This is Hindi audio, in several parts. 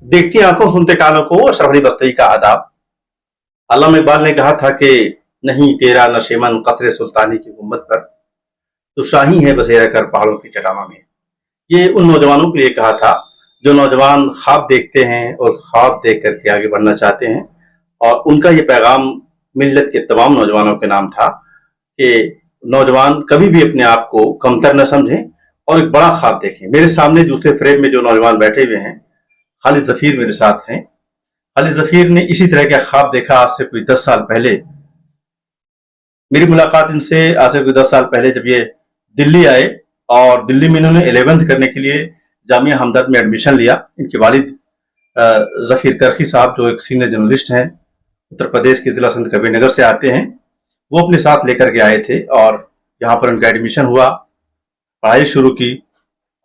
देखती आंखों सुनते कानों को अशरफ अली बस्तई का आदाब। अल्लामा इकबाल ने कहा था कि नहीं तेरा नशेमन कसरे सुल्तानी की गुम्बद पर, तो शाही है बसेरा कर पहाड़ों की चटानों में। ये उन नौजवानों के लिए कहा था जो नौजवान ख्वाब देखते हैं और ख्वाब देख करके आगे बढ़ना चाहते हैं। और उनका ये पैगाम मिल्लत के तमाम नौजवानों के नाम था कि नौजवान कभी भी अपने आप को कमतर न समझें और एक बड़ा ख्वाब देखें। मेरे सामने दूसरे फ्रेम में जो नौजवान बैठे हुए हैं, खालिद जफीर मेरे साथ हैं। खालिद जफीर ने इसी तरह का ख्वाब देखा आज से कोई 10 साल पहले। मेरी मुलाकात इनसे आज से कोई 10 साल पहले जब ये दिल्ली आए, और दिल्ली में इन्होंने 11th करने के लिए जामिया हमदर्द में एडमिशन लिया। इनके वालिद जफीर करखी साहब जो एक सीनियर जर्नलिस्ट हैं, उत्तर प्रदेश के जिला संत कबीर नगर से आते हैं, वो अपने साथ लेकर के आए थे और यहाँ पर उनका एडमिशन हुआ, पढ़ाई शुरू की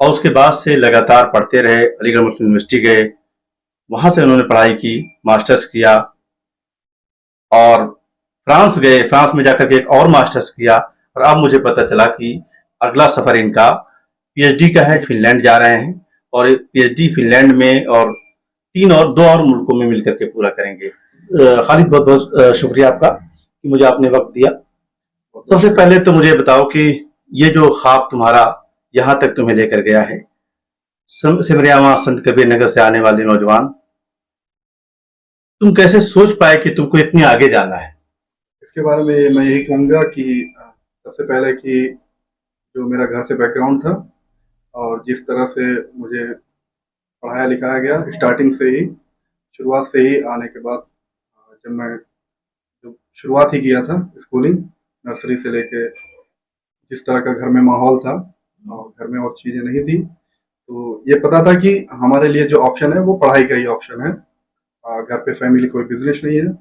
और उसके बाद से लगातार पढ़ते रहे। अलीगढ़ मुस्लिम यूनिवर्सिटी गए, वहां से उन्होंने पढ़ाई की, मास्टर्स किया और फ्रांस गए, फ्रांस में जाकर के एक और मास्टर्स किया। और अब मुझे पता चला कि अगला सफर इनका पीएचडी का है, फिनलैंड जा रहे हैं और पीएचडी फिनलैंड में और दो और मुल्कों में मिलकर के पूरा करेंगे। खालिद बहुत बहुत शुक्रिया आपका कि मुझे आपने वक्त दिया। सबसे पहले तो मुझे बताओ कि ये जो ख्वाब तुम्हारा यहाँ तक तुम्हें लेकर गया है, सिमरियामा संत कबीर नगर से आने वाले नौजवान, तुम कैसे सोच पाए कि तुमको इतनी आगे जाना है? इसके बारे में मैं यही कहूँगा कि सबसे पहले कि जो मेरा घर से बैकग्राउंड था और जिस तरह से मुझे पढ़ाया लिखाया गया स्टार्टिंग से ही, शुरुआत से ही आने के बाद, जब मैं जो शुरुआत ही किया था स्कूलिंग, नर्सरी से लेके जिस तरह का घर में माहौल था और घर में और चीज़ें नहीं थी, तो ये पता था कि हमारे लिए जो ऑप्शन है वो पढ़ाई का ही ऑप्शन है। घर पे फैमिली कोई बिजनेस नहीं है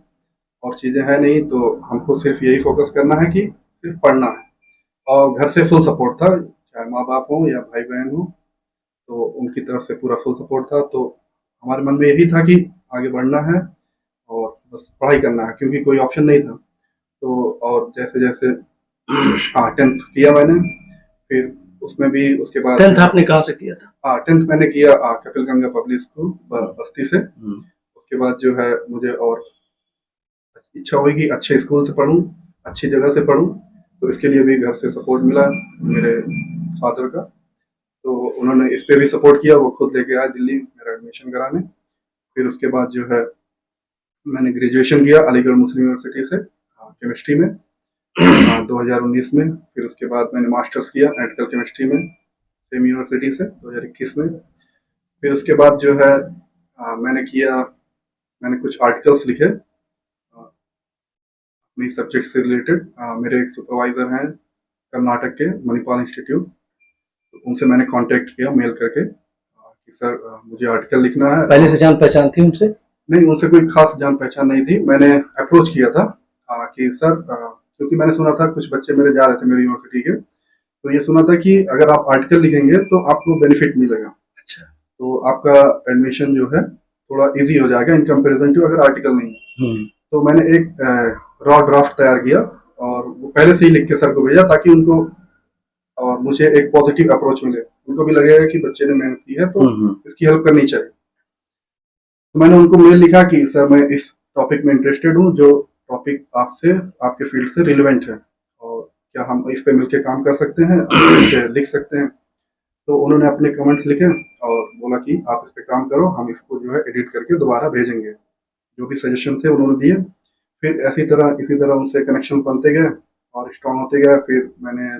और चीज़ें हैं नहीं, तो हमको सिर्फ यही फोकस करना है कि सिर्फ पढ़ना है। और घर से फुल सपोर्ट था, चाहे माँ बाप हों या भाई बहन हों, तो उनकी तरफ से पूरा फुल सपोर्ट था। तो हमारे मन में यही था कि आगे बढ़ना है और बस पढ़ाई करना है, क्योंकि कोई ऑप्शन नहीं था। तो और जैसे जैसे हाँ, 10th किया मैंने, फिर उसमें भी उसके बाद 10th आपने कहाँ से किया था? हाँ, 10th मैंने किया कपिल गंगा पब्लिक स्कूल बस्ती से। उसके बाद जो है मुझे और इच्छा हुई कि अच्छे स्कूल से पढूं, अच्छी जगह से पढूं, तो इसके लिए भी घर से सपोर्ट मिला मेरे फादर का। तो उन्होंने इस पे भी सपोर्ट किया, वो खुद लेके आए दिल्ली मेरा एडमिशन कराने। फिर उसके बाद जो है मैंने ग्रेजुएशन किया अलीगढ़ मुस्लिम यूनिवर्सिटी से केमिस्ट्री में 2019 में। फिर उसके बाद मैंने मास्टर्स किया एडिकल केमिस्ट्री में सेम यूनिवर्सिटी से 2021 में। फिर उसके बाद जो है मैंने कुछ आर्टिकल्स लिखे अपनी सब्जेक्ट से रिलेटेड। मेरे एक सुपरवाइजर हैं कर्नाटक के मणिपाल इंस्टीट्यूट, तो उनसे मैंने कांटेक्ट किया मेल करके कि सर मुझे आर्टिकल लिखना है। पहले से जान पहचान थी उनसे? नहीं, उनसे कोई खास जान पहचान नहीं थी। मैंने अप्रोच किया था कि सर, क्योंकि मैंने सुना था कुछ बच्चे मेरे जा रहे थे मेरी यूनिवर्सिटी के, तो ये सुना था कि अगर आप आर्टिकल लिखेंगे तो आपको बेनिफिट मिलेगा। अच्छा। तो आपका एडमिशन जो है थोड़ा इजी हो जाएगा इन कंपैरिजन टू अगर आर्टिकल नहीं। तो मैंने एक रॉ ड्राफ्ट तैयार किया और वो पहले से ही लिख के सर को भेजा, ताकि उनको और मुझे एक पॉजिटिव अप्रोच मिले, उनको भी लगेगा कि बच्चे ने मेहनत की है तो इसकी हेल्प करनी चाहिए। तो मैंने उनको मेल लिखा कि सर मैं इस टॉपिक में इंटरेस्टेड हूँ, जो टॉपिक आपसे आपके फील्ड से रिलेवेंट है, और क्या हम इस पे मिलके काम कर सकते हैं, इस पे लिख सकते हैं। तो उन्होंने अपने कमेंट्स लिखे और बोला कि आप इस पे काम करो, हम इसको जो है एडिट करके दोबारा भेजेंगे। जो भी सजेशन थे उन्होंने दिए। फिर इसी तरह उनसे कनेक्शन बनते गए और स्ट्रॉन्ग होते गए। फिर मैंने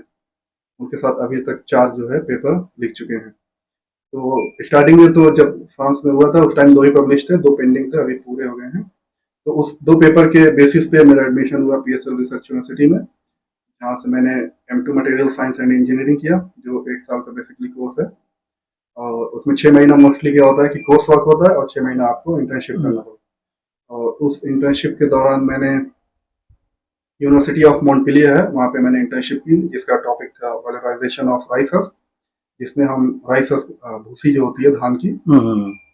उनके साथ अभी तक 4 जो है पेपर लिख चुके हैं। तो स्टार्टिंग में तो जब फ्रांस में हुआ था उस टाइम 2 ही पब्लिश थे, 2 पेंडिंग थे, अभी पूरे हो गए हैं। तो उस 2 पेपर के बेसिस पे मेरा एडमिशन हुआ पीएसएल रिसर्च यूनिवर्सिटी में, जहाँ से मैंने M2 material science and engineering किया, जो 1 साल का बेसिकली कोर्स है। और उसमें 6 महीना मोस्टली क्या होता है कि कोर्स वर्क होता है और 6 महीना आपको इंटर्नशिप करना होता है। और उस इंटर्नशिप के दौरान मैंने यूनिवर्सिटी ऑफ मॉन्टपेलियर है, वहाँ पे मैंने इंटर्नशिप की, जिसका टॉपिक था वैलोराइजेशन ऑफ राइस हस्क, जिसमें हम राइस हस्क भूसी जो होती है धान की,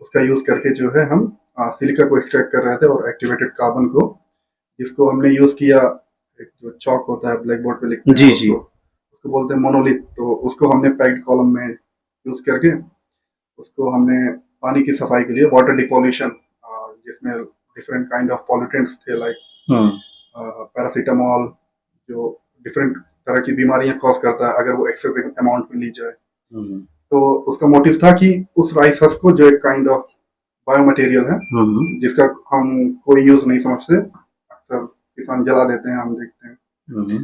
उसका यूज करके जो है हम सिलिका को एक्सट्रैक्ट कर रहे थे और एक्टिवेटेड कार्बन को, जिसको हमने यूज किया, एक जो चौक होता है ब्लैक बोर्ड पे लिखते हैं, जी जी, उसको बोलते हैं मोनोलिथ। तो उसको हमने पैक्ड कॉलम में यूज करके उसको हमने पानी की सफाई के लिए, वाटर डिपोल्यूशन, जिसमें डिफरेंट काइंड ऑफ पॉल्यूटेंट्स थे, लाइक पैरासीटामोल, जो डिफरेंट तरह की बीमारियां कॉज करता है अगर वो एक्सेसिव अमाउंट में ली जाए। तो उसका मोटिव था कि उस राइस हस्क को, जो एक काइंड ऑफ बायो मटेरियल है जिसका हम कोई यूज नहीं समझते, अक्सर किसान जला देते हैं, हम देखते हैं,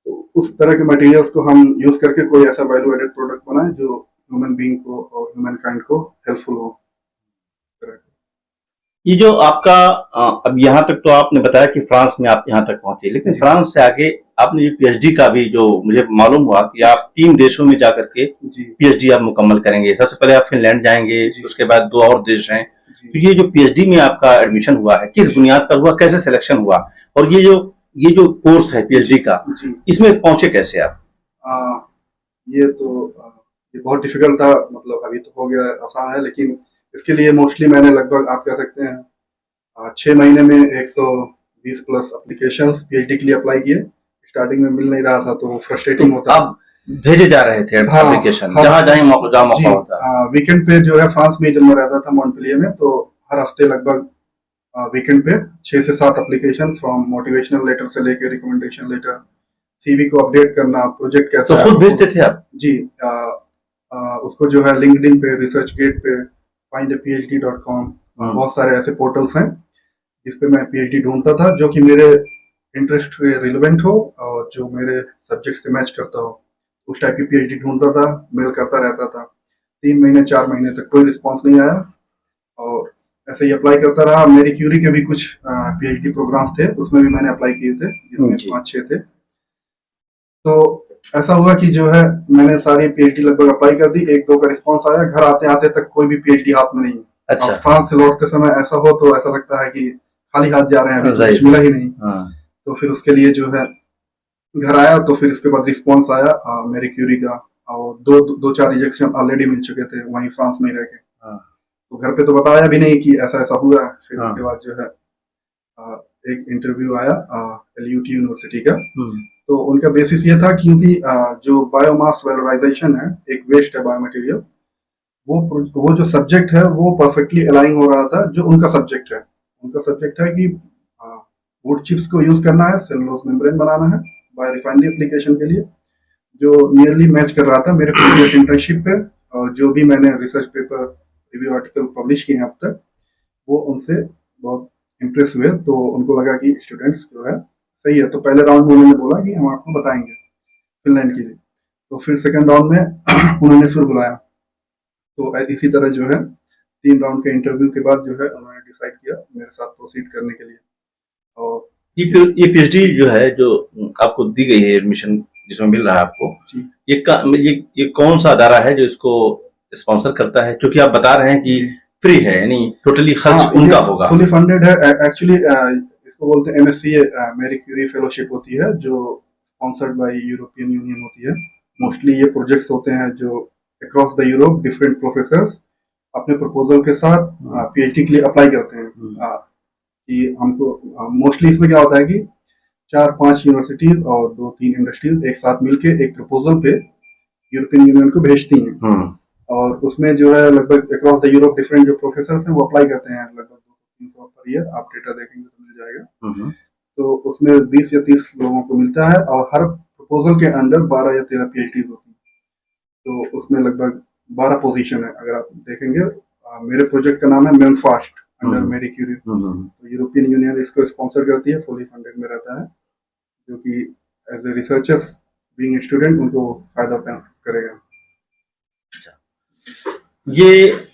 तो उस तरह के मटेरियल्स को हम यूज करके कोई ऐसा वैल्यू एडेड प्रोडक्ट बनाए जो ह्यूमन बीइंग को और ह्यूमन काइंड को हेल्पफुल हो। ये जो आपका अब यहाँ तक तो आपने बताया कि फ्रांस में आप यहाँ तक पहुंचे, लेकिन फ्रांस से आगे आपने जो पीएचडी का भी, जो मुझे मालूम हुआ कि आप 3 देशों में जाकर के पीएचडी आप मुकम्मल करेंगे। सबसे पहले आप फिनलैंड जाएंगे, उसके बाद 2 और देश हैं। तो ये जो पीएचडी में आपका एडमिशन हुआ है, किस बुनियाद पर हुआ, कैसे सिलेक्शन हुआ, और ये जो कोर्स है पीएचडी का, इसमें पहुंचे कैसे आप? ये बहुत डिफिकल्ट था, मतलब अभी तो हो गया आसान है, लेकिन इसके लिए मोस्टली मैंने लगभग, आप कह सकते हैं, 6 महीने में 120 प्लस एप्लीकेशंस पीएचडी के लिए अप्लाई किए। स्टार्टिंग में मिल नहीं रहा था तो फ्रस्ट्रेटिंग होता। आप भेजे जा रहे थे एप्लीकेशन? जहाँ जाए मौका होता। वीकेंड पे जो है, फ्रांस में जब मैं रहता था मॉन्पेलियर में, तो हर हफ्ते लगभग वीकेंड पे 6 से 7 एप्लीकेशन, फ्रॉम मोटिवेशनल लेटर से लेके रिकमेंडेशन लेटर, सीवी को अपडेट करना, प्रोजेक्ट कैसा तो खुद भेजते थे आप? जी, उसको जो है लिंक्डइन पे, रिसर्चगेट पे, findapphd.com, बहुत सारे ऐसे पोर्टल्स हैं जिस पे मैं पीएचडी ढूंढता था जो कि मेरे इंटरेस्ट के रिलेवेंट हो और जो मेरे सब्जेक्ट से मैच करता हो। उस टाइप की पीएचडी ढूंढता था, मेल करता रहता था। 3 महीने 4 महीने तक कोई रिस्पांस नहीं आया, और ऐसे ही अप्लाई करता रहा। मेरी क्यूरी के भी कुछ पीएचडी प्रोग्राम्स थे, उसमें भी मैंने अप्लाई किए थे, जिसमें 5-6 थे। तो ऐसा हुआ कि जो है, मैंने सारी पीएचडी लगभग अप्लाई कर दी, 1-2 का रिस्पांस आया। घर आते आते तक कोई भी पीएचडी हाथ में नहीं। अच्छा। फ्रांस से लौटते समय ऐसा हो तो ऐसा लगता है कि खाली हाथ जा रहे हैं, अभी कुछ मिला ही नहीं। तो फिर उसके लिए जो है घर आया, तो फिर इसके बाद रिस्पांस आया मेरी क्यूरी का, और 2-4 रिजेक्शन ऑलरेडी मिल चुके थे वहीं फ्रांस में रह के। तो घर पे तो बताया भी नहीं कि ऐसा ऐसा हुआ है। फिर उसके बाद जो है एक इंटरव्यू आया LUT यूनिवर्सिटी का। तो उनका बेसिस ये था, क्योंकि जो बायोमास वैलोराइजेशन है, एक वेस्ट है बायोमटेरियल, वो जो सब्जेक्ट है वो परफेक्टली अलाइन हो रहा था जो उनका सब्जेक्ट है। उनका सब्जेक्ट है कि वुड चिप्स को यूज करना है, सेलुलोज मेम्ब्रेन बनाना है बायो रिफाइनरी एप्लीकेशन के लिए, जो नियरली मैच कर रहा था मेरे प्रीवियस इंटर्नशिप पे, और जो भी मैंने research paper, review article publish किए हैं अब तक, वो उनसे बहुत इम्प्रेस हुए। तो उनको लगा कि स्टूडेंट्स जो है सही है। तो पहले राउंड में उन्होंने बोला कि हम आपको बताएंगे फिनलैंड के लिए। तो फिर सेकंड राउंड में उन्होंने फिर बुलाया। तो इसी तरह जो है 3 राउंड के इंटरव्यू के बाद जो है उन्होंने डिसाइड किया मेरे साथ प्रोसीड करने के लिए। और ये पीएचडी जो है, जो आपको दी गई है एडमिशन, जिसमें मिल रहा है आपको, ये कौन सा अदारा है जो इसको स्पॉन्सर करता है? क्योंकि आप बता रहे हैं कि फ्री है, यानी टोटली खर्च उनका होगा। फुली फंडेड है एक्चुअली। इसको बोलते हैं MSc मैरी क्यूरी फेलोशिप होती है, जो स्पॉन्सर्ड बाय यूरोपियन यूनियन होती है। मोस्टली ये प्रोजेक्ट्स होते हैं जो across the Europe different professors अपने प्रपोजल के साथ पीएचडी के लिए अप्लाई करते हैं। कि हमको मोस्टली इसमें क्या होता है कि 4-5 यूनिवर्सिटीज और 2-3 इंडस्ट्रीज एक साथ मिलके एक प्रपोजल पे यूरोपियन यूनियन को भेजती हैं। और उसमें जो है लगभग अक्रॉस द यूरोप डिफरेंट जो प्रोफेसर्स हैं वो अप्लाई करते हैं, लगभग 200-300 पर ईयर। आप डेटा देखेंगे तो मिल जाएगा। तो उसमें 20 या 30 लोगों को मिलता है, और हर प्रपोजल के अंदर 12 या 13 पीएचडी होती है। तो उसमें लगभग 12 पोजीशन है। अगर आप देखेंगे, मेरे प्रोजेक्ट का नाम है मेमफास्ट अंडर मैरी क्यूरी। तो यूरोपियन यूनियन इसको स्पॉन्सर करती है, फुली फंडेड में रहता है, जो कि as a researchers being student उनको फायदा करेगा। ये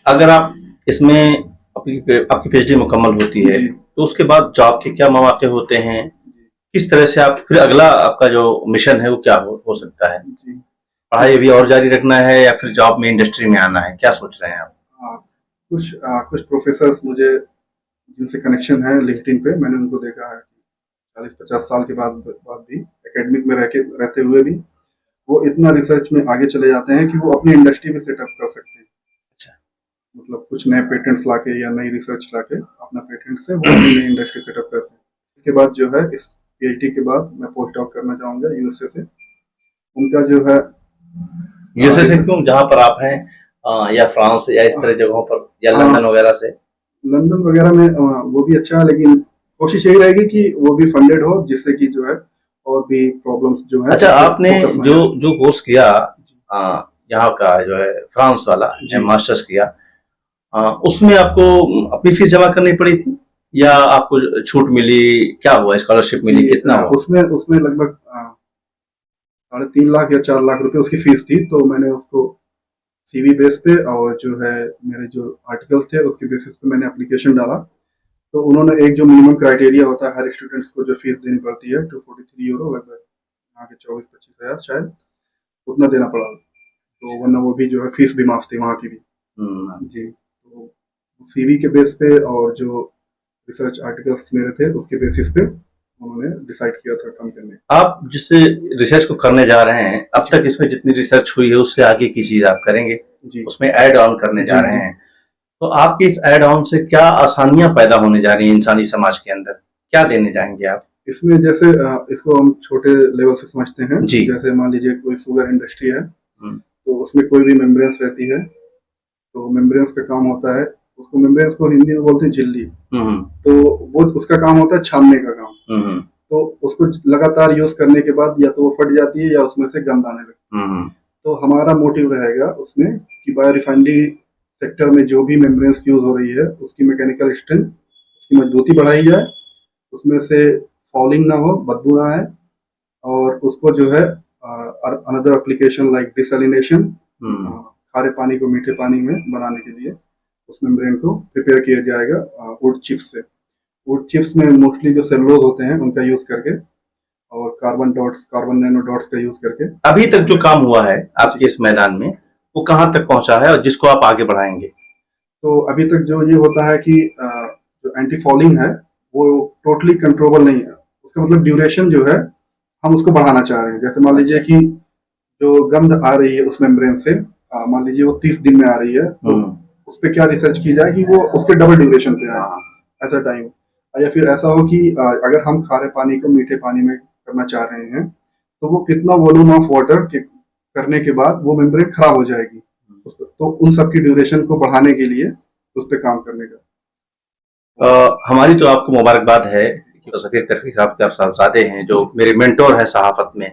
अगर आप इसमें आपकी पीएचडी मुकम्मल होती है, तो उसके बाद जॉब के क्या मौके होते हैं? किस तरह से आप फिर अगला आपका जो मिशन है वो क्या हो सकता है? पढ़ाई अभी और जारी रखना है या फिर जॉब में, इंडस्ट्री में आना है, क्या सोच रहे हैं आप? कुछ प्रोफेसर्स मुझे जिनसे कनेक्शन है लिंक्डइन पे, मैंने उनको देखा है 40-50 साल के बाद भी एकेडमिक में रहते हुए भी वो इतना रिसर्च में आगे चले जाते हैं कि वो अपनी इंडस्ट्री भी सेटअप कर सकते हैं। अच्छा। मतलब कुछ नए पेटेंट्स लाके या नई रिसर्च लाके अपना पेटेंट से वो अपनी नई इंडस्ट्री सेटअप करते हैं। इसके बाद जो है, इस पीएचडी के बाद मैं पोस्ट डॉक करना चाहूँगा यूएसए से। उनका जो है यूएसए से क्यों, जहाँ पर आप हैं या फ्रांस या इस तरह जगहों पर, या हाँ। लंदन वगैरह से? लंदन वगैरह में वो भी अच्छा है, लेकिन कोशिश यही रहेगी कि वो भी फंडेड हो, जिससे कि जो है और भी प्रॉब्लम्स जो है अच्छा, उस पे आपने फोकस ना जो जाए। जो कोर्स किया यहाँ का जो है फ्रांस वाला, जी। मास्टर्स किया, उसमें आपको अपनी फीस जमा करनी पड़ी थी या आपको छूट मिली? क्या हुआ, स्कॉलरशिप मिली, जी, कितना हुआ? उसमें उसमें लगभग 3.5 या 4 लाख रुपए उसकी फीस थी, तो मैंने उसको सीवी बेस पे और जो है मेरे जो आर्टिकल्स थे उसके बेसिस पे मैंने एप्लीकेशन डाला। तो उन्होंने एक जो मिनिमम क्राइटेरिया होता है हर स्टूडेंट्स को जो फीस देनी पड़ती है, 243 यूरो, लगभग यहाँ के 24-25 हज़ार शायद, उतना देना पड़ा। तो वरना वो भी जो है फीस भी माफ थी वहाँ की भी। जी। तो सीवी के बेस पे और जो रिसर्च आर्टिकल्स मेरे थे उसके बेसिस पे उन्होंने डिसाइड किया था काम करने का। आप जिस रिसर्च को करने जा रहे हैं, अब तक इसमें जितनी रिसर्च हुई है उससे आगे की चीज आप करेंगे, जी। उसमें ऐड ऑन करने जा जी, रहे जी। हैं, तो आपके इस ऐड ऑन से क्या आसानियां पैदा होने जा रही हैं इंसानी समाज के अंदर? क्या देने जाएंगे आप? इसमें जैसे इसको हम छोटे लेवल से समझते हैं। जी। जैसे मान लीजिए कोई शुगर इंडस्ट्री है, हम्म, तो उसमें कोई भी मेम्ब्रेन्स रहती है, तो मेम्ब्रेन्स का काम होता है, उसको मेम्ब्रेन्स को हिंदी में बोलते हैं झिल्ली। तो वो उसका काम होता है छानने का काम। तो उसको लगातार यूज करने के बाद या तो वो फट जाती है या उसमें से गंद आने लगती है। तो हमारा मोटिव रहेगा उसमें कि बायो रिफाइनरी सेक्टर में जो भी मेम्ब्रेन्स यूज हो रही है उसकी मैकेनिकल स्ट्रेंथ, उसकी मजबूती बढ़ाई जाए, उसमें से फॉलिंग ना हो, बदबू ना आए, और उसको जो है अनदर एप्लीकेशन लाइक डिसैलिनेशन, खारे पानी को मीठे पानी में बनाने के लिए उस मेम्ब्रेन को प्रिपेयर किया जाएगा वुड चिप्स से। वुड चिप्स में मोस्टली जो सेलुलोज होते हैं उनका यूज करके, और कार्बन नैनो डॉट्स का यूज करके। अभी तक जो काम हुआ है आपके इस मैदान में, वो कहाँ तक पहुंचा है और जिसको आप आगे बढ़ाएंगे? तो अभी तक जो ये होता है कि जो एंटी फॉलिंग है वो टोटली कंट्रोलेबल नहीं है। उसका मतलब ड्यूरेशन जो है हम उसको बढ़ाना चाह रहे हैं। जैसे मान लीजिए कि जो गंध आ रही है उस मेम्ब्रेन से, मान लीजिए वो 30 दिन में आ रही है, तो उस पर क्या रिसर्च की जाए कि वो उसके डबल ड्यूरेशन पे आए, ऐसा टाइम। या फिर ऐसा हो कि अगर हम खारे पानी को मीठे पानी में करना चाह रहे हैं, तो वो कितना वॉल्यूम ऑफ वाटर करने के बाद वो मेम्ब्रेन खराब हो जाएगी। तो उन सब की ड्यूरेशन को बढ़ाने के लिए उस पर काम करने का। हमारी तो आपको मुबारकबाद है कि सफीर करफी साहब के आप साहबजादे हैं, जो मेरे मेंटोर हैं सहाफत में।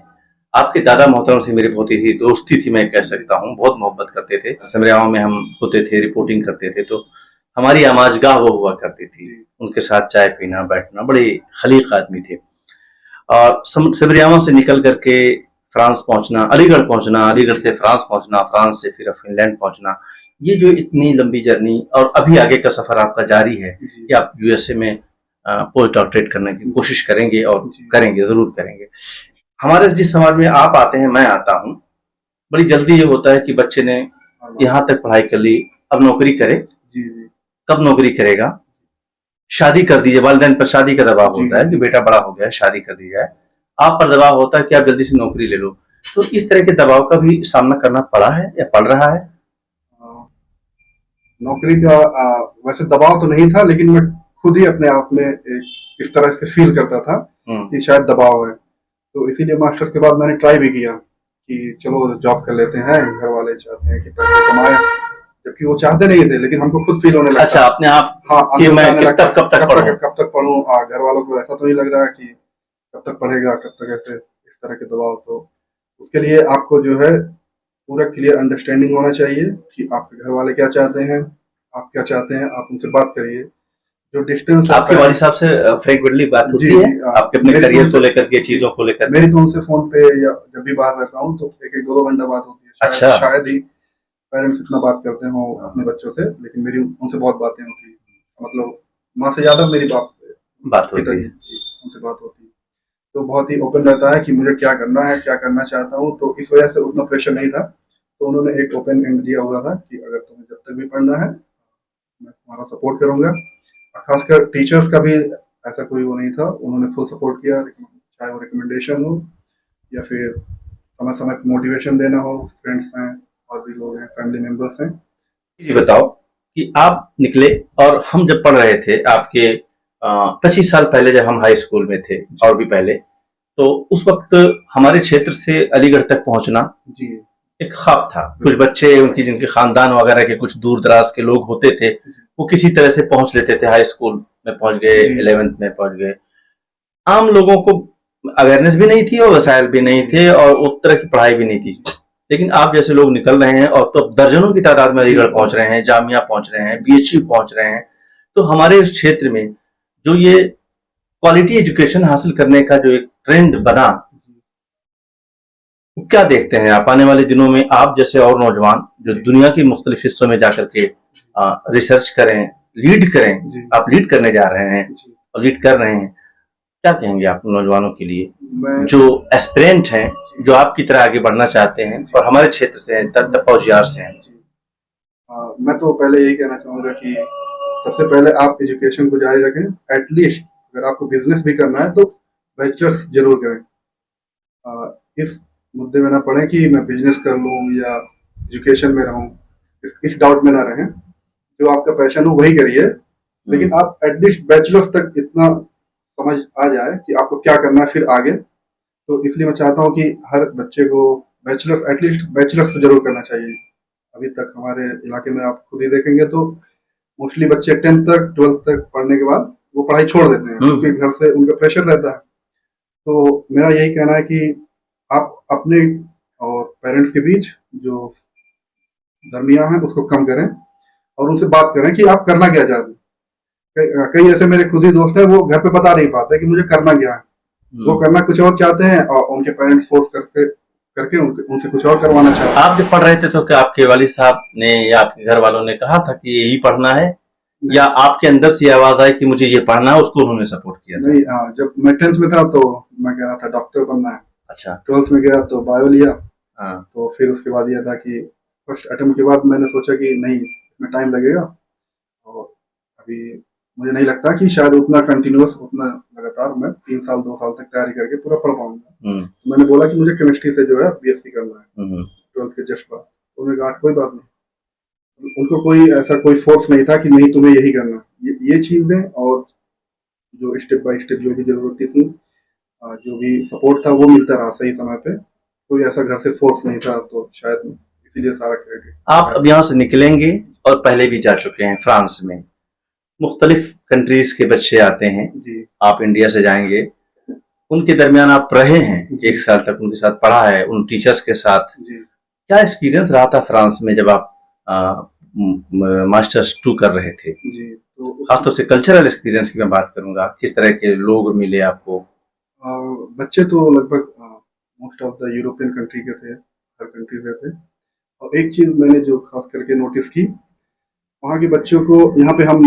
आपके दादा मोहतरम से मेरी बहुत ही दोस्ती थी, मैं कह सकता हूँ, बहुत मोहब्बत करते थे। सिमरियाओं में हम होते थे, रिपोर्टिंग करते थे, तो हमारी आमाजगाह वो हुआ करती थी। उनके साथ चाय पीना, बैठना, बड़े खलीक आदमी थे। और सिमरियाओं से निकल करके फ्रांस पहुंचना, अलीगढ़ पहुंचना, अलीगढ़ से फ्रांस पहुंचना, फ्रांस से फिर फिनलैंड पहुंचना, ये जो इतनी लंबी जर्नी, और अभी आगे का सफर आपका जारी है कि आप यूएसए में पोस्ट डॉक्टरेट करने की कोशिश करेंगे, और करेंगे, जरूर करेंगे। हमारे जिस समाज में आप आते हैं, मैं आता हूँ, बड़ी जल्दी ये होता है कि बच्चे ने यहाँ तक पढ़ाई कर ली, अब नौकरी करे। कब नौकरी करेगा? शादी कर दीजिए, वालिदैन पर शादी का दबाव होता है कि बेटा बड़ा हो गया है, शादी कर दी जाए। आप पर दबाव होता है कि आप जल्दी से नौकरी ले लो। तो इस तरह के दबाव का भी सामना करना पड़ा है या पड़ रहा है? नौकरी का वैसे दबाव तो नहीं था, लेकिन मैं खुद ही अपने आप में इस तरह से फील करता था कि शायद दबाव है। तो इसीलिए मास्टर्स के बाद मैंने ट्राई भी किया कि चलो जॉब कर लेते हैं, घर वाले चाहते हैं कि पैसे कमाए, जबकि वो चाहते नहीं थे, लेकिन हमको खुद फील होने लगा। अच्छा, अपने आप कि मैं कब तक पढ़ूं। घर वालों को ऐसा तो नहीं लग रहा कि कब तक पढ़ेगा, कब तक ऐसे इस तरह के दबाव। तो उसके लिए आपको जो है पूरा क्लियर अंडरस्टैंडिंग होना चाहिए कि आपके घर वाले क्या चाहते हैं, आप क्या चाहते हैं, आप उनसे बात करिए। जो डिस्टेंस आपके वाली साहब से फ्रीक्वेंटली बात होती है आपके अपने करियर को लेकर के, चीजों को लेकर? मेरी तो उनसे फोन पे या जब भी बाहर रहता हूँ तो 1-2 घंटा बात होती है। अच्छा। शायद ही पेरेंट्स इतना बात करते हो अपने बच्चों से, लेकिन मेरी उनसे बहुत बातें होती है। मतलब माँ से ज्यादा मेरी बात होती है, उनसे बात होती है। तो बहुत ही ओपन रहता है कि मुझे क्या करना है, क्या करना चाहता हूँ। तो इस वजह से उतना प्रेशर नहीं था। तो उन्होंने एक ओपन एंड दिया हुआ था कि अगर तुम्हें जब तक भी पढ़ना है मैं तुम्हारा सपोर्ट करूंगा। खासकर टीचर्स का भी ऐसा कोई वो नहीं था, उन्होंने फुल सपोर्ट किया, चाहे वो रिकमेंडेशन हो या फिर समय समय पर मोटिवेशन देना हो। फ्रेंड्स हैं और भी लोग हैं, फैमिली मेंबर्स हैं। जी बताओ कि आप निकले, और हम जब पढ़ रहे थे आपके 25 साल पहले, जब हम हाई स्कूल में थे और भी पहले, तो उस वक्त हमारे क्षेत्र से अलीगढ़ तक पहुंचना जी एक ख्वाब था। कुछ बच्चे उनकी जिनके खानदान वगैरह के कुछ दूर दराज के लोग होते थे, वो किसी तरह से पहुंच लेते थे, हाई स्कूल में पहुंच गए, जी 11th में पहुंच गए। आम लोगों को अवेयरनेस भी नहीं थी और वसाइल भी नहीं थे और उस तरह की पढ़ाई भी नहीं थी। लेकिन आप जैसे लोग निकल रहे हैं और तो दर्जनों की तादाद में अलीगढ़ पहुंच रहे हैं, जामिया पहुंच रहे हैं, बीएचयू पहुंच रहे हैं। तो हमारे इस क्षेत्र में जो ये क्वालिटी एजुकेशन हासिल करने का जो एक ट्रेंड बना, वो क्या देखते हैं आप आने वाले दिनों में? आप जैसे और नौजवान जो दुनिया के मुख्तलिफ हिस्सों में जाकर के रिसर्च करें, लीड करें, जी आप लीड करने जा रहे हैं जी और लीड कर रहे हैं, क्या कहेंगे आप नौजवानों के लिए मैं जो एस्पिरेंट हैं, जो आपकी तरह आगे बढ़ना चाहते हैं और हमारे क्षेत्र से हैं, फौजियार से हैं? जी मैं तो पहले यही कहना चाहूँगा कि सबसे पहले आप एजुकेशन को जारी रखें। एटलीस्ट अगर आपको बिजनेस भी करना है तो बैचलर्स जरूर करें। इस मुद्दे में ना पड़े कि मैं बिजनेस कर लूँ या एजुकेशन में रहूँ, इस डाउट में ना रहें। जो आपका पैशन हो वही करिए, लेकिन आप एटलीस्ट बैचलर्स तक इतना समझ आ जाए कि आपको क्या करना है फिर आगे। तो इसलिए मैं चाहता हूँ कि हर बच्चे को बैचलर्स, एटलीस्ट बैचलर्स तो जरूर करना चाहिए। अभी तक हमारे इलाके में आप खुद ही देखेंगे तो मोस्टली बच्चे 10th तक 12th तक पढ़ने के बाद वो पढ़ाई छोड़ देते हैं क्योंकि घर से उनका प्रेशर रहता है। तो मेरा यही कहना है कि आप अपने और पेरेंट्स के बीच जो दरमियान है उसको कम करें और उनसे बात करें कि आप करना क्या चाहते हैं। कई ऐसे मेरे खुद ही दोस्त हैं, वो घर पे बता नहीं पाते कि मुझे करना क्या है। वो करना कुछ और चाहते हैं और उनके पेरेंट्स फोर्स करके उनसे कुछ और करवाना चाहते हैं। आप जब पढ़ रहे थे तो क्या आपके वालिद साहब ने या आपके घर वालों ने कहा था कि यही पढ़ना है, या आपके अंदर से आवाज आई कि मुझे ये पढ़ना है, उसको उन्होंने सपोर्ट किया था? नहीं, जब मैं 10th में था तो मैं कह रहा था डॉक्टर बनना है। अच्छा। 12th में गया तो बायो लिया। हाँ। तो फिर उसके बाद यह था कि फर्स्ट अटेम्प्ट के बाद मैंने सोचा कि नहीं, इसमें टाइम लगेगा और अभी मुझे नहीं लगता कि शायद उतना कंटिन्यूअस, उतना लगातार मैं 3 साल 2 साल तक तैयारी करके पूरा पढ़ पाऊंगा। तो मैंने बोला कि मुझे केमिस्ट्री से जो है बीएससी करना है 12th के जस्ट बाद। तो उन्होंने कहा कोई बात नहीं। उनको कोई ऐसा कोई फोर्स नहीं था कि नहीं तुम्हें यही करना है। ये चीजें और जो स्टेप बाय स्टेप जो भी जरूरत थी, जो भी सपोर्ट था वो मिलता रहा सही समय पे। कोई ऐसा घर से फोर्स नहीं था, तो शायद इसीलिए सारा क्रेडिट। आप अब यहाँ से निकलेंगे और पहले भी जा चुके हैं फ्रांस में, मुख्तलिफ कंट्रीज के बच्चे आते हैं जी। आप इंडिया से जाएंगे, उनके दरमियान आप रहे हैं, 1 साल तक उनके साथ पढ़ा है, उन टीचर्स के साथ। जी। क्या एक्सपीरियंस रहा था फ्रांस में जब आप मास्टर्स 2 कर रहे थे? जी, तो खासतौर से कल्चरल एक्सपीरियंस की मैं बात करूंगा, किस तरह के लोग मिले आपको? बच्चे तो लगभग most of the European country के थे, हर कंट्री से थे। और एक चीज मैंने जो खास करके नोटिस की, वहाँ के बच्चों को, यहाँ पे हम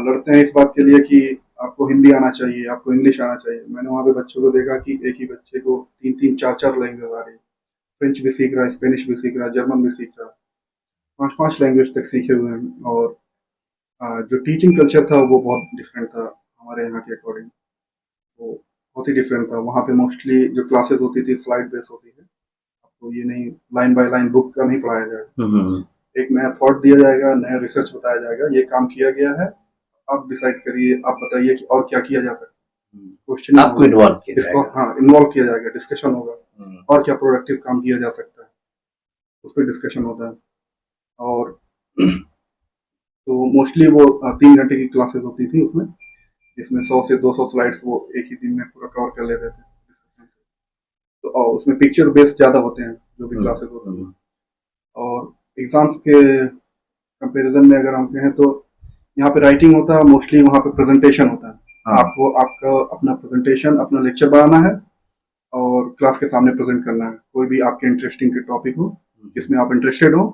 लड़ते हैं इस बात के लिए कि आपको हिंदी आना चाहिए, आपको इंग्लिश आना चाहिए। मैंने वहाँ पे बच्चों को देखा कि एक ही बच्चे को 3-3 4-4 लैंग्वेज आ रही है। फ्रेंच भी सीख रहा है, स्पेनिश भी सीख रहा है, जर्मन भी सीख रहा है, 5-5 लैंग्वेज तक सीखे हुए हैं। और जो टीचिंग कल्चर था वो बहुत डिफरेंट था हमारे यहाँ के अकॉर्डिंग। वो बहुत ही डिफरेंट था। वहाँ पे मोस्टली जो क्लासेस होती थी स्लाइड बेस होती है। आपको ये नहीं लाइन बाय लाइन बुक का नहीं पढ़ाया जाएगा। एक नया थॉट दिया जाएगा, नया रिसर्च बताया जाएगा, ये काम किया गया है, आप डिसाइड करिए, आप बताइए कि और क्या किया जा सकता है। क्वेश्चन आपको इन्वॉल्व किया जाएगा। हाँ, इन्वॉल्व किया जाएगा, डिस्कशन होगा और क्या प्रोडक्टिव काम किया जा सकता है, उस पर डिस्कशन होता है। और तो मोस्टली वो 3 घंटे की क्लासेस होती थी उसमें, जिसमें 100 से 200 स्लाइड्स वो एक ही दिन में पूरा कवर कर लेते थे। तो और उसमें पिक्चर बेस्ड ज़्यादा होते हैं जो भी क्लासेस होती हैं। और एग्जाम्स के कंपैरिजन में अगर हम कहें तो यहाँ पे राइटिंग होता है, मोस्टली वहाँ पे प्रेजेंटेशन होता है। आपको आपका अपना प्रेजेंटेशन, अपना लेक्चर बनाना है और क्लास के सामने प्रेजेंट करना है। कोई भी आपके इंटरेस्टिंग के टॉपिक हो, जिसमें आप इंटरेस्टेड हो,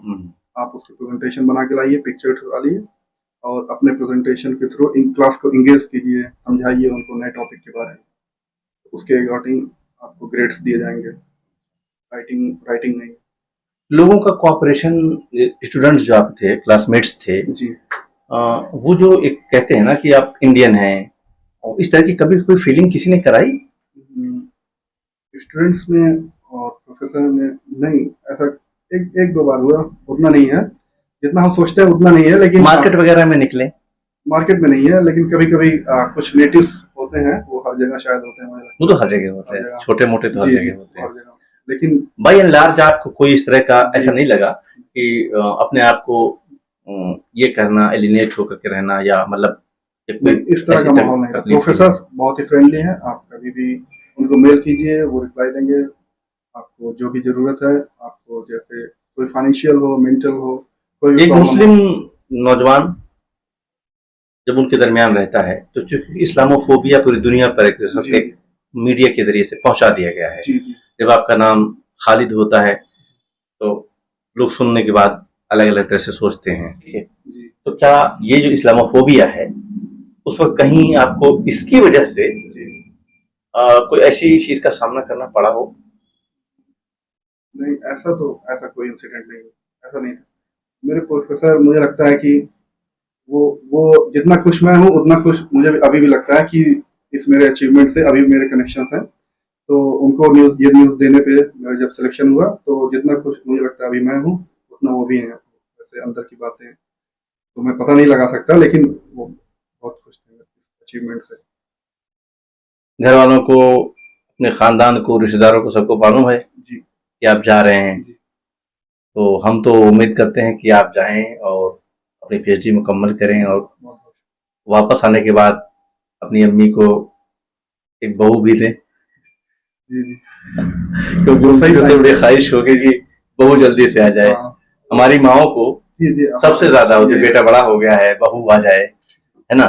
आप उसकी प्रेजेंटेशन बना के लाइए, पिक्चर डालिए और अपने प्रेजेंटेशन के थ्रू इन क्लास को इंगेज कीजिए, समझाइए उनको नए टॉपिक के बारे में। उसके अकॉर्डिंग आपको ग्रेड्स दिए जाएंगे। राइटिंग नहीं। लोगों का कोऑपरेशन, स्टूडेंट्स जो आप थे, क्लासमेट्स थे जी, वो जो एक कहते हैं ना कि आप इंडियन हैं, और इस तरह की कभी कोई फीलिंग किसी ने कराई? स्टूडेंट्स में और प्रोफेसर में नहीं, ऐसा एक दो बार हुआ, उतना नहीं है जितना हम सोचते हैं, उतना नहीं है। लेकिन मार्केट वगैरह में निकले? मार्केट में नहीं है, लेकिन कभी कभी कुछ नेटिव्स होते हैं, वो हर जगह शायद होते हैं। वो तो हर जगह होते हैं, छोटे मोटे तो हर जगह होते हैं। लेकिन बाय एंड लार्ज आपको कोई इस तरह का ऐसा नहीं लगा कि अपने आप को ये करना, एलिनेट होकर के रहना, या मतलब इस तरह का माहौल नहीं है। प्रोफेसर बहुत ही फ्रेंडली हैं, आप कभी भी उनको मेल कीजिए, वो रिप्लाई देंगे। आपको जो भी जरूरत है, आपको जैसे कोई फाइनेंशियल हो, मेंटल हो, कोई भी एक प्रॉब्लम मुस्लिम नौजवान जब उनके दरमियान रहता है तो चूंकि इस्लामोफोबिया पूरी दुनिया पर एक तरह से मीडिया के जरिए से पहुंचा दिया गया है। जब आपका नाम खालिद होता है तो लोग सुनने के बाद अलग अलग तरह से सोचते हैं, ठीक है। तो क्या ये जो इस्लामोफोबिया है उस वक्त कहीं आपको इसकी वजह से कोई ऐसी चीज का सामना करना पड़ा हो? नहीं, ऐसा कोई इंसिडेंट नहीं, ऐसा नहीं था। मेरे प्रोफेसर, मुझे लगता है कि वो जितना खुश मैं हूँ उतना खुश मुझे अभी भी लगता है कि इस मेरे अचीवमेंट से अभी मेरे कनेक्शन हैं। तो उनको ये न्यूज़ देने पे मेरा जब सिलेक्शन हुआ तो जितना खुश मुझे लगता है अभी मैं हूँ उतना वो भी हैं। वैसे अंदर की बातें तो मैं पता नहीं लगा सकता, लेकिन वो बहुत खुश थे अचीवमेंट से। घर वालों को, अपने खानदान को, रिश्तेदारों को सबको मालूम है जी कि आप जा रहे हैं? जी। तो हम तो उम्मीद करते हैं कि आप जाएं और अपनी पीएचडी मुकम्मल करें और वापस आने के बाद अपनी अम्मी को एक बहू भी दें, जी जी। क्योंकि उनकी सबसे बड़ी ख्वाहिश होगी कि बहू जल्दी से आ जाए। हमारी माओ को सबसे ज्यादा होती है बेटा बड़ा हो गया है, बहू आ जाए, है ना।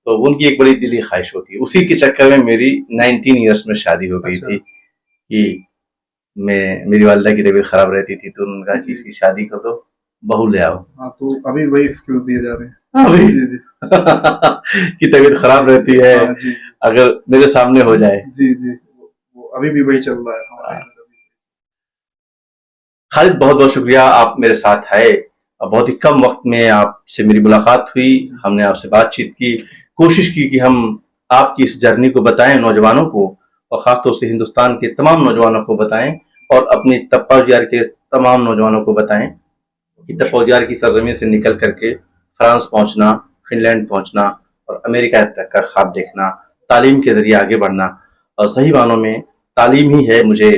तो उनकी एक बड़ी दिली ख्वाहिश होती है। उसी के चक्कर में मेरी 19 ईयर्स में शादी हो गई थी कि मेरी वालिदा की तबीयत खराब रहती थी तो उन्होंने कहा कि इसकी शादी कर दो, बहू ले आओ। हाँ, तो अभी वही एक्सक्यूज दिए जा रहे हैं। अभी जी जी। की तबीयत खराब रहती है, जी। अगर मेरे सामने हो जाए। जी जी, वो अभी भी वही चल रहा है हमारे। खालिद, बहुत बहुत शुक्रिया, आप मेरे साथ आए और बहुत ही कम वक्त में आपसे मेरी मुलाकात हुई, हमने आपसे बातचीत की, कोशिश की कि हम आपकी इस जर्नी को बताएं नौजवानों को, और ख़ासतौर से हिंदुस्तान के तमाम नौजवानों को बताएं और अपनी तप्पा उजियार के तमाम नौजवानों को बताएं कि तप्पा उजियार की सरजमीन से निकल करके फ्रांस पहुंचना, फिनलैंड पहुंचना और अमेरिका तक का ख्वाब देखना, तालीम के जरिए आगे बढ़ना। और सही मानों में तालीम ही है मुझे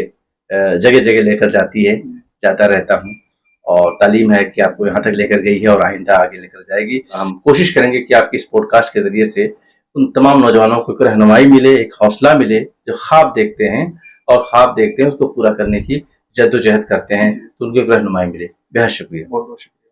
जगह जगह लेकर जाती है, जाता रहता हूँ, और तालीम है कि आपको यहाँ तक लेकर गई है और आइंदा आगे लेकर जाएगी। हम कोशिश करेंगे कि आपकी इस पॉडकास्ट के जरिए से उन तमाम नौजवानों को एक रहनुमाई मिले, एक हौसला मिले, जो ख्वाब देखते हैं और ख्वाब देखते हैं उसको पूरा करने की जद्दोजहद करते हैं, तो उनको एक रहनुमाई मिले। बेहद शुक्रिया। बहुत बहुत शुक्रिया।